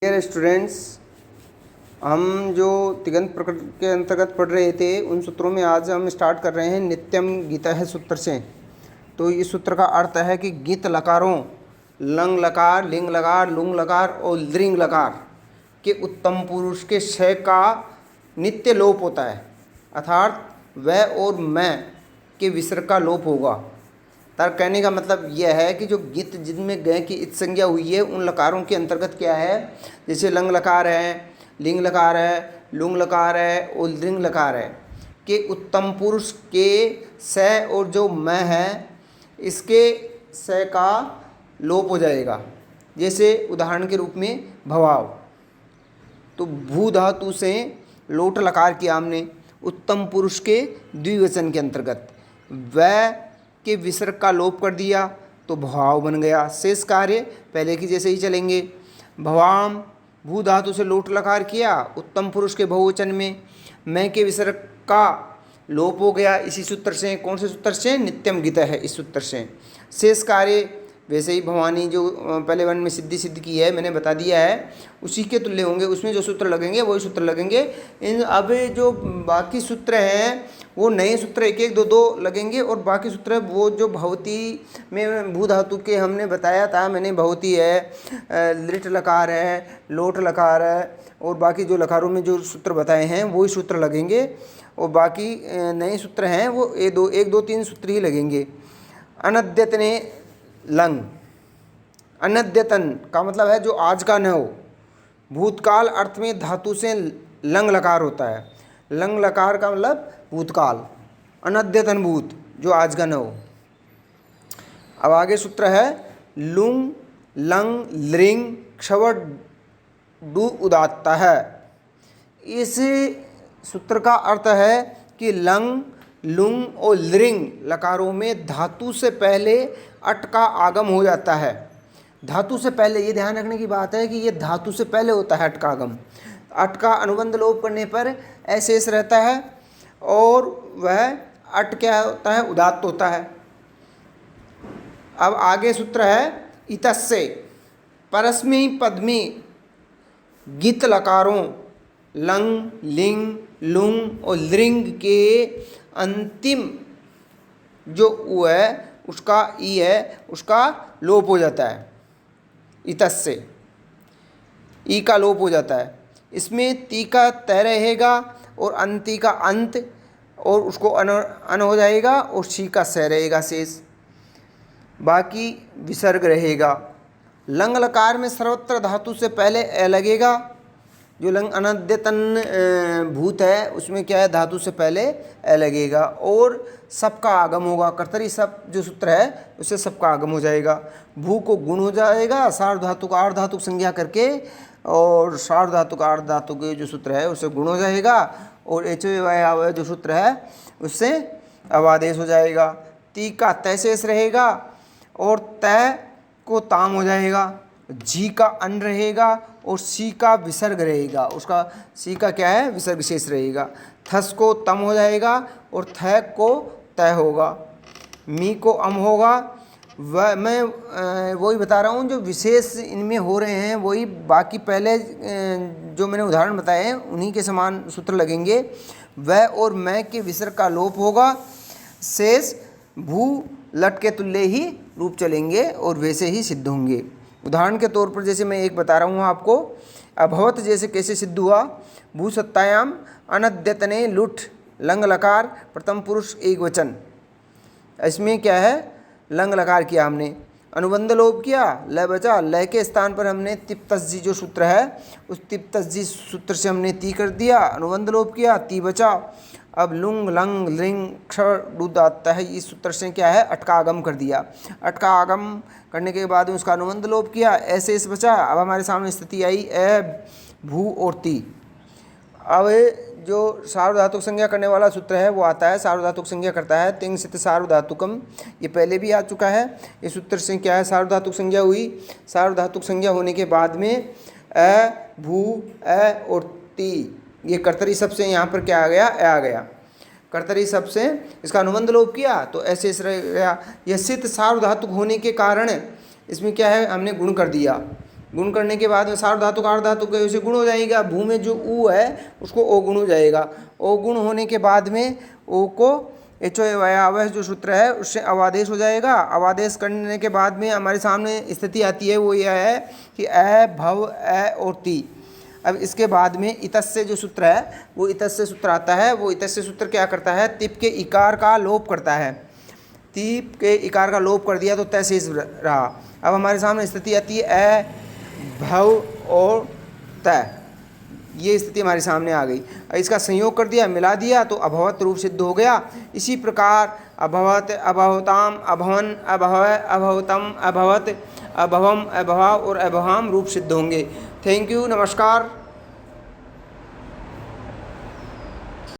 Dear students, हम जो तिङन्त प्रकृति के अंतर्गत पढ़ रहे थे उन सूत्रों में आज हम स्टार्ट कर रहे हैं नित्यम गीतः सूत्र से। तो इस सूत्र का अर्थ है कि गीत लकारों लंग लकार, लिंग लकार, लुंग लकार और दृंग लकार के उत्तम पुरुष के क्षय का नित्य लोप होता है, अर्थात वह और मैं के विसर्ग का लोप होगा। तार कहने का मतलब यह है कि जो गीत जिनमें गय की इत संज्ञा हुई है उन लकारों के अंतर्गत क्या है, जैसे लंग लकार है, लिंग लकार है, लुंग लकार है और दृंग लकार है के उत्तम पुरुष के स और जो मैं है इसके स का लोप हो जाएगा। जैसे उदाहरण के रूप में भवाव, तो भू धातु से लोट लकार किया हमने उत्तम पुरुष के द्विवचन के अंतर्गत, वह के विसर्ग का लोप कर दिया तो भवाव बन गया। शेष कार्य पहले की जैसे ही चलेंगे। भवाम भू धातु से लोट लकार किया उत्तम पुरुष के बहुवचन में, मैं के विसर्ग का लोप हो गया इसी सूत्र से। कौन से सूत्र से? नित्यम गीता है, इस सूत्र से। शेष कार्य वैसे ही भवानी जो पहले वन में सिद्ध की है मैंने बता दिया है, उसी के तुल्य होंगे, उसमें जो सूत्र लगेंगे वही सूत्र लगेंगे। इन अब जो बाकी सूत्र हैं वो नए सूत्र एक एक दो दो लगेंगे और बाकी सूत्र वो जो भवती में भू धातु के हमने बताया था मैंने, भवती है, लिट लकार है, लोट लकार है और बाकी जो लकारों में जो सूत्र बताए हैं वही सूत्र लगेंगे और बाकी नए सूत्र हैं वो एक दो तीन सूत्र ही लगेंगे। अनद्यतने लंग, अनद्यतन का मतलब है जो आज का न हो। भूतकाल अर्थ में धातु से लंग लकार होता है, लंग लकार का मतलब भूतकाल, अनद्यतन भूत जो आज का न हो। अब आगे सूत्र है लुंग लंग लृंग क्षवर डू उदात्ता है। इस सूत्र का अर्थ है कि लंग लुंग और लृंग लकारों में धातु से पहले अट का आगम हो जाता है। धातु से पहले, ये ध्यान रखने की बात है कि ये धातु से पहले होता है अट का आगम। अट का अनुबंध लोप करने पर अशेष रहता है और वह अट क्या होता है? उदात्त होता है। अब आगे सूत्र है इतस्य, परस्मै पद में गीत लकारों लंग लिंग लुंग और लृंग के अंतिम जो उ है उसका ई है उसका लोप हो जाता है। इतस्य ई का लोप हो जाता है। इसमें ती का तय रहेगा और अंति का अंत और उसको अन हो जाएगा और शी का स रहेगा शेष, बाकी विसर्ग रहेगा। लंग लकार में सर्वत्र धातु से पहले ए लगेगा। जो लंग अनद्यतन भूत है उसमें क्या है? धातु से पहले ए लगेगा और सबका आगम होगा। कर्तरी सब जो सूत्र है उससे सबका आगम हो जाएगा। भू को गुण हो जाएगा सार्ध धातु का आर्ध धातु संज्ञा करके और सार्ध धातु का आर्ध धातु के जो सूत्र है उससे गुण हो जाएगा और एच जो सूत्र है उससे अवादेश हो जाएगा। ती का तय शेष रहेगा और तय को ताम हो जाएगा। जी का अन रहेगा और सी का विसर्ग रहेगा, उसका सी का क्या है? विसर्ग शेष रहेगा। थस को तम हो जाएगा और थ को तय होगा। मी को अम होगा। वह मैं वही बता रहा हूँ जो विशेष इनमें हो रहे हैं वही बाकी पहले जो मैंने उदाहरण बताए हैं उन्हीं के समान सूत्र लगेंगे। वह और मैं के विसर्ग का लोप होगा, शेष भू लट के तुल्य ही रूप चलेंगे और वैसे ही सिद्ध होंगे। उदाहरण के तौर पर जैसे मैं एक बता रहा हूँ आपको, अभवत जैसे कैसे सिद्ध हुआ? भू सत्तायाम अनद्यतने लुट लंग लकार प्रथम पुरुष एक वचन। इसमें क्या है? लंग लकार किया हमने, अनुबंध लोप किया, लय बचा, लय के स्थान पर हमने तिप्तस्जी जो सूत्र है उस तिप्तस्जी सूत्र से हमने ती कर दिया, अनुबंध लोप किया, ती बचा। अब लुंग लंग लिंग क्षर डूद आता है, इस सूत्र से क्या है? अट का आगम कर दिया। अट का आगम करने के बाद उसका अनुबंध लोप किया, ऐसे इस बचा। अब हमारे सामने स्थिति आई ए भू और ती। अब जो सार्वधातुक संज्ञा करने वाला सूत्र है वो आता है, सार्वधातुक संज्ञा करता है तिंग सित सार्वधातुकम। ये पहले भी आ चुका है। इस सूत्र से क्या है? सार्वधातुक संज्ञा हुई। सार्वधातुक संज्ञा होने के बाद में ए भू ए और ती, ये कर्तरी शब्द से यहाँ पर क्या आ गया? ए आ गया। कर्तरी शब्द से इसका अनुबंध लोप किया तो ऐसे रह गया। यह सित सार्वधातुक होने के कारण इसमें क्या है? हमने गुण कर दिया गुण करने के बाद में सार्वधातुक आर्धातुक से गुण हो जाएगा। भू में जो ऊ है उसको ओ गुण हो जाएगा। ओ गुण होने के बाद में ओ को एचो अवय जो सूत्र है उससे अवादेश हो जाएगा। अवादेश करने के बाद में हमारे सामने स्थिति आती है, वो यह है कि अ भव अ और ती। अब इसके बाद में इतस्य जो सूत्र है वो इतस्य सूत्र आता है। वो इतस्य सूत्र क्या करता है, तिप के इकार का लोप करता है। तीप के इकार का लोप कर दिया तो तय शेष रहा। अब हमारे सामने स्थिति आती है अ भव और तय, ये स्थिति हमारे सामने आ गई। इसका संयोग कर दिया, मिला दिया तो अभवत रूप सिद्ध हो गया। इसी प्रकार अभवत, अभवताम, अभवन, अभवय, अभवतम, अभवत, अभवम, अभवा और अभवाम रूप सिद्ध होंगे। थैंक यू, नमस्कार।